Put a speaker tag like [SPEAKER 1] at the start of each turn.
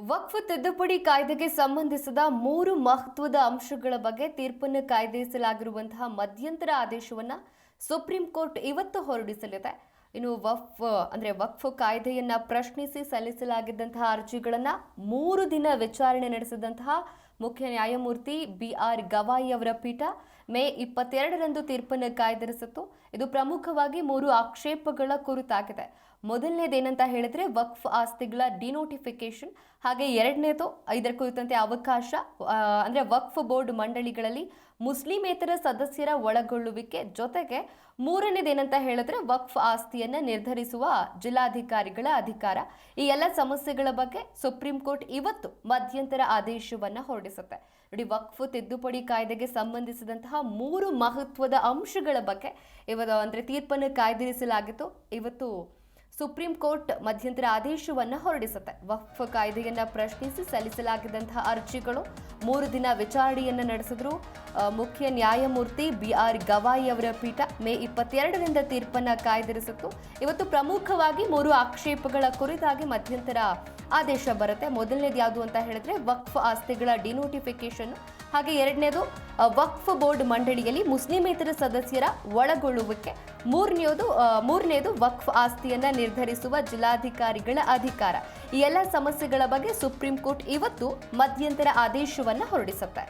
[SPEAKER 1] ವಕ್ಫ್ ತಿದ್ದುಪಡಿ ಕಾಯ್ದೆಗೆ ಸಂಬಂಧಿಸಿದ 3 ಮಹತ್ವದ ಅಂಶಗಳ ಬಗ್ಗೆ ತೀರ್ಪನ್ನು ಕಾಯ್ದಿರಿಸಲಾಗಿರುವಂತಹ ಮಧ್ಯಂತರ ಆದೇಶವನ್ನ ಸುಪ್ರೀಂ ಕೋರ್ಟ್ ಇವತ್ತು ಹೊರಡಿಸಲಿದೆ. ಇನ್ನು ವಕ್ಫ್ ಕಾಯ್ದೆಯನ್ನ ಪ್ರಶ್ನಿಸಿ ಸಲ್ಲಿಸಲಾಗಿದ್ದಂತಹ ಅರ್ಜಿಗಳನ್ನ 3 ದಿನ ವಿಚಾರಣೆ ನಡೆಸಿದಂತಹ ಮುಖ್ಯ ನ್ಯಾಯಮೂರ್ತಿ ಬಿಆರ್ ಗವಾಯಿ ಅವರ ಪೀಠ ಮೇ 22ರಂದು ತೀರ್ಪನ್ನು ಕಾಯ್ದಿರಿಸಿತ್ತು. ಇದು ಪ್ರಮುಖವಾಗಿ 3 ಆಕ್ಷೇಪಗಳ ಕುರಿತಾಗಿದೆ. ಮೊದಲನೇದೇನಂತ ಹೇಳಿದ್ರೆ ವಕ್ಫ್ ಆಸ್ತಿಗಳ ಡಿನೋಟಿಫಿಕೇಶನ್, ಹಾಗೆ ಎರಡನೇದು ಇದರ ಕುರಿತಂತೆ ಅವಕಾಶ ಅಂದ್ರೆ ವಕ್ಫ್ ಬೋರ್ಡ್ ಮಂಡಳಿಗಳಲ್ಲಿ ಮುಸ್ಲಿಮೇತರ ಸದಸ್ಯರ ಒಳಗೊಳ್ಳುವಿಕೆ, ಜೊತೆಗೆ ಮೂರನೇದೇನಂತ ಹೇಳಿದ್ರೆ ವಕ್ಫ್ ಆಸ್ತಿಯನ್ನ ನಿರ್ಧರಿಸುವ ಜಿಲ್ಲಾಧಿಕಾರಿಗಳ ಅಧಿಕಾರ. ಈ ಎಲ್ಲ ಸಮಸ್ಯೆಗಳ ಬಗ್ಗೆ ಸುಪ್ರೀಂ ಕೋರ್ಟ್ ಇವತ್ತು ಮಧ್ಯಂತರ ಆದೇಶವನ್ನ ಹೊರಡಿಸುತ್ತೆ. ನೋಡಿ, ವಕ್ಫ್ ತಿದ್ದುಪಡಿ ಕಾಯ್ದೆಗೆ ಸಂಬಂಧಿಸಿದಂತಹ 3 ಮಹತ್ವದ ಅಂಶಗಳ ಬಗ್ಗೆ ಇವತ್ತು ತೀರ್ಪನ್ನು ಕಾಯ್ದಿರಿಸಲಾಗಿತ್ತು. ಇವತ್ತು ಸುಪ್ರೀಂ ಕೋರ್ಟ್ ಮಧ್ಯಂತರ ಆದೇಶವನ್ನು ಹೊರಡಿಸುತ್ತೆ. ವಕ್ಫ್ ಕಾಯ್ದೆಯನ್ನ ಪ್ರಶ್ನಿಸಿ ಸಲ್ಲಿಸಲಾಗಿದ್ದಂತಹ ಅರ್ಜಿಗಳು 3 ದಿನ ವಿಚಾರಣೆಯನ್ನು ನಡೆಸಿದ್ರು ಮುಖ್ಯ ನ್ಯಾಯಮೂರ್ತಿ ಬಿಆರ್ ಗವಾಯಿ ಅವರ ಪೀಠ ಮೇ 22ರಿಂದ ತೀರ್ಪನ್ನು ಕಾಯ್ದಿರಿಸಿತ್ತು. ಇವತ್ತು ಪ್ರಮುಖವಾಗಿ 3 ಆಕ್ಷೇಪಗಳ ಕುರಿತಾಗಿ ಮಧ್ಯಂತರ ಆದೇಶ ಬರುತ್ತೆ. ಮೊದಲನೇದು ಯಾವುದು ಅಂತ ಹೇಳಿದ್ರೆ ವಕ್ಫ್ ಆಸ್ತಿಗಳ ಡಿನೋಟಿಫಿಕೇಶನ್, ಹಾಗೆ ಎರಡನೇದು ವಕ್ಫ್ ಬೋರ್ಡ್ ಮಂಡಳಿಯಲ್ಲಿ ಮುಸ್ಲಿಮೇತರ ಸದಸ್ಯರ ಒಳಗೊಳ್ಳುವಿಕೆ, ಮೂರನೇದು ವಕ್ಫ್ ಆಸ್ತಿಯನ್ನ ನಿರ್ಧರಿಸುವ ಜಿಲ್ಲಾಧಿಕಾರಿಗಳ ಅಧಿಕಾರ. ಈ ಎಲ್ಲ ಸಮಸ್ಯೆಗಳ ಬಗ್ಗೆ ಸುಪ್ರೀಂ ಕೋರ್ಟ್ ಇವತ್ತು ಮಧ್ಯಂತರ ಆದೇಶವನ್ನ ಹೊರಡಿಸುತ್ತೆ.